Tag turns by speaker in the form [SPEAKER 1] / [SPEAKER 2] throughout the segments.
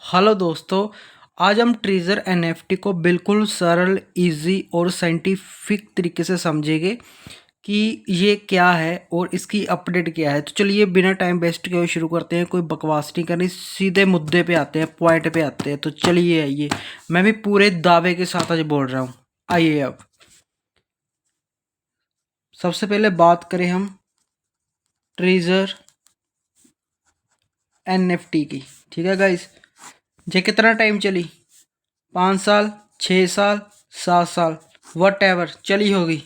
[SPEAKER 1] Hello दोस्तों। आज हम ट्रेजर एनएफटी को बिल्कुल सरल, इजी और साइंटिफिक तरीके से समझेंगे कि ये क्या है और इसकी अपडेट क्या है। तो चलिए बिना टाइम वेस्ट किए हुए शुरू करते हैं। कोई बकवास नहीं करनी, सीधे मुद्दे पे आते हैं, पॉइंट पे आते हैं। तो चलिए आइए, मैं भी पूरे दावे के साथ आज बोल रहा हूँ। आइए अब सबसे पहले बात करें हम ट्रेजर एनएफटी की। ठीक है गाइस, ये कितना टाइम चली? 5 साल, 6 साल, 7 साल, वट एवर चली होगी।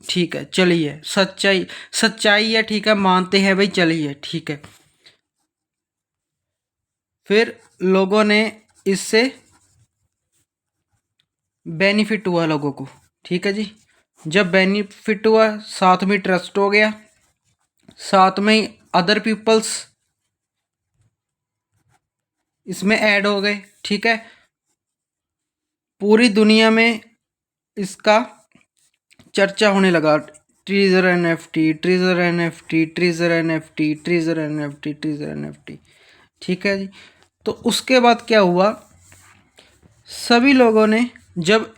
[SPEAKER 1] ठीक है, चलिए सच्चाई सच्चाई है। ठीक है, मानते हैं भाई, चलिए ठीक है। फिर लोगों ने इससे बेनिफिट हुआ लोगों को। ठीक है जी, जब बेनिफिट हुआ साथ में ट्रस्ट हो गया, साथ में अदर पीपल्स इसमें ऐड हो गए। ठीक है, पूरी दुनिया में इसका चर्चा होने लगा। Treasure NFT, treasure NFT, treasure NFT, treasure NFT, treasure NFT. ठीक है जी। तो उसके बाद क्या हुआ, सभी लोगों ने जब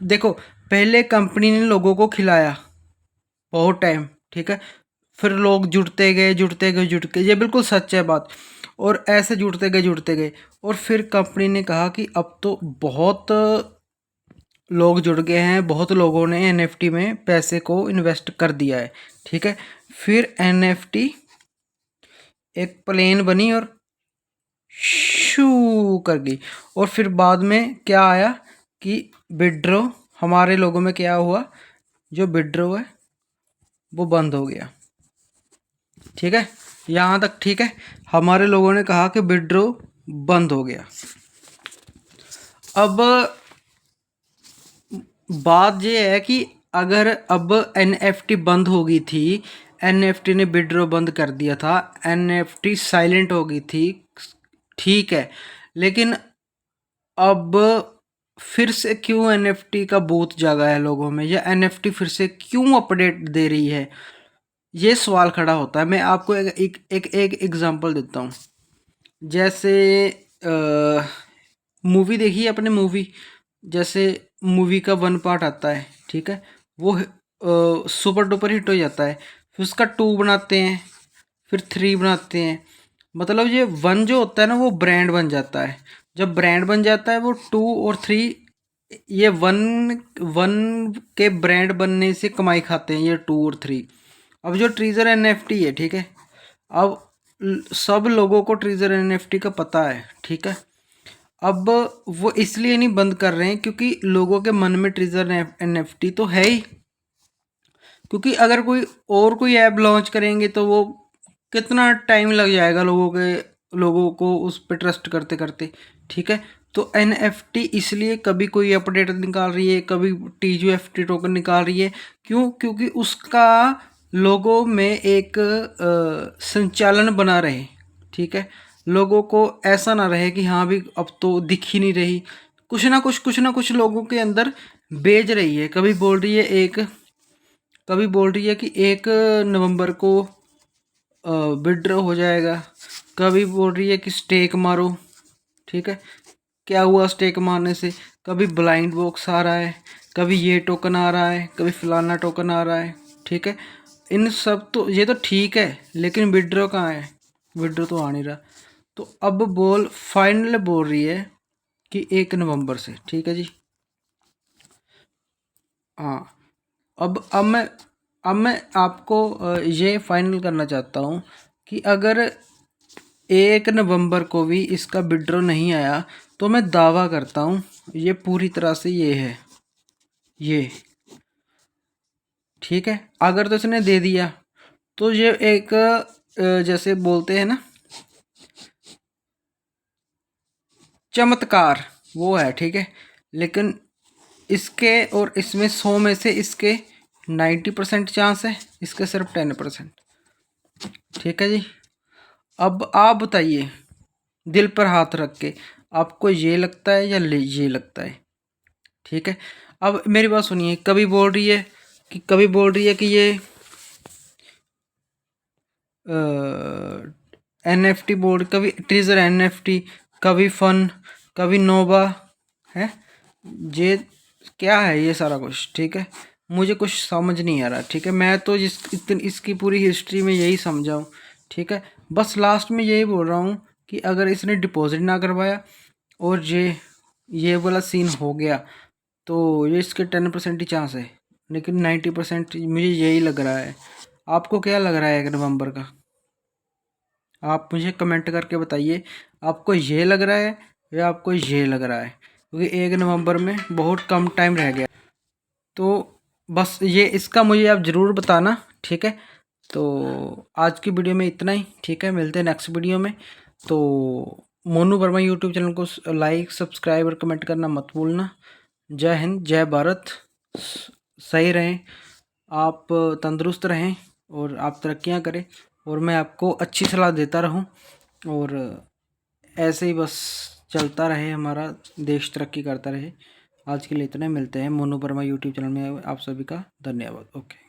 [SPEAKER 1] देखो, पहले कंपनी ने लोगों को खिलाया बहुत टाइम। ठीक है, फिर लोग जुड़ते गए जुड़ते गए जुड़ते गए, ये बिल्कुल सच है बात। और ऐसे जुड़ते गए और फिर कंपनी ने कहा कि अब तो बहुत लोग जुड़ गए हैं, बहुत लोगों ने एनएफटी में पैसे को इन्वेस्ट कर दिया है। ठीक है, फिर एनएफटी एक प्लेन बनी और शू कर गई। और फिर बाद में क्या आया कि विड्रॉ, हमारे लोगों में क्या हुआ, जो विड्रॉ है वो बंद हो गया। ठीक है, यहाँ तक ठीक है। हमारे लोगों ने कहा कि विड्रॉ बंद हो गया। अब बात ये है कि अगर अब एनएफटी बंद हो गई थी, एनएफटी ने विड्रॉ बंद कर दिया था, एनएफटी साइलेंट हो गई थी, ठीक है, लेकिन अब फिर से क्यों एनएफटी का भूत जागा है लोगों में, या एनएफटी फिर से क्यों अपडेट दे रही है, ये सवाल खड़ा होता है। मैं आपको एक एग्जांपल देता हूँ। जैसे मूवी देखी है अपने, मूवी जैसे मूवी का 1 पार्ट आता है। ठीक है, वो सुपर डुपर हिट हो जाता है, फिर उसका 2 बनाते हैं, फिर 3 बनाते हैं। मतलब ये 1 जो होता है ना, वो ब्रांड बन जाता है। जब ब्रांड बन जाता है, वो 2 और 3, ये वन वन के ब्रांड बनने से कमाई खाते हैं ये 2 और 3। अब जो ट्रेजर एनएफटी है, ठीक है, अब सब लोगों को ट्रेजर एनएफटी का पता है। ठीक है, अब वो इसलिए नहीं बंद कर रहे हैं क्योंकि लोगों के मन में ट्रेजर एनएफटी तो है ही। क्योंकि अगर कोई ऐप लॉन्च करेंगे तो वो कितना टाइम लग जाएगा लोगों को उस पर ट्रस्ट करते करते। ठीक है, तो एनएफटी इसलिए कभी कोई अपडेट निकाल रही है, कभी टीजूएफटी टोकन निकाल रही है। क्यों? क्योंकि उसका लोगों में एक संचालन बना रहे। ठीक है, लोगों को ऐसा ना रहे कि हाँ भी अब तो दिख ही नहीं रही, कुछ ना कुछ लोगों के अंदर बेच रही है। कभी बोल रही है कि 1 नवंबर को विड्रॉ हो जाएगा, कभी बोल रही है कि स्टेक मारो। ठीक है, क्या हुआ स्टेक मारने से? कभी ब्लाइंड बॉक्स आ रहा है, कभी ये टोकन आ रहा है, कभी फलाना टोकन आ रहा है। ठीक है, इन सब तो ये तो ठीक है, लेकिन विड्रॉ कहाँ है? विड्रॉ तो आ नहीं रहा। तो अब फाइनल बोल रही है कि 1 नवंबर से। ठीक है जी, हाँ। अब मैं आपको ये फाइनल करना चाहता हूँ कि अगर 1 नवंबर को भी इसका विड्रॉ नहीं आया, तो मैं दावा करता हूँ ये पूरी तरह से ये है, ये ठीक है। अगर तो इसने दे दिया तो ये एक जैसे बोलते हैं ना, चमत्कार वो है। ठीक है, लेकिन इसके और इसमें 100 में से इसके 90% चांस है, इसके सिर्फ 10%। ठीक है जी, अब आप बताइए दिल पर हाथ रख के, आपको ये लगता है या ये लगता है? ठीक है, अब मेरी बात सुनिए। कभी बोल रही है कि ये NFT बोर्ड, कभी ट्रेजर NFT, कभी फन, कभी नोवा है। ये क्या है ये सारा कुछ, ठीक है। मुझे कुछ समझ नहीं आ रहा, ठीक है। मैं तो इसकी पूरी हिस्ट्री में यही समझा हूँ, ठीक है। बस लास्ट में यही बोल रहा हूँ कि अगर इसने डिपॉजिट ना करवाया और ये वाला सीन हो गया तो ये इसके 10% ही चांस है, लेकिन 90% मुझे यही लग रहा है। आपको क्या लग रहा है 1 नवंबर का? आप मुझे कमेंट करके बताइए, आपको ये लग रहा है या आपको ये लग रहा है, क्योंकि 1 नवंबर में बहुत कम टाइम रह गया। तो बस ये इसका मुझे आप ज़रूर बताना, ठीक है। तो आज की वीडियो में इतना ही, ठीक है। मिलते हैं नेक्स्ट वीडियो में। तो मोनू वर्मा यूट्यूब चैनल को लाइक, सब्सक्राइब और कमेंट करना मत भूलना। जय हिंद, जय भारत। सही रहें आप, तंदुरुस्त रहें और आप तरक्कियां करें, और मैं आपको अच्छी सलाह देता रहूं, और ऐसे ही बस चलता रहे, हमारा देश तरक्की करता रहे। आज के लिए इतना, मिलते हैं मोनू वर्मा यूट्यूब चैनल में। आप सभी का धन्यवाद। ओके।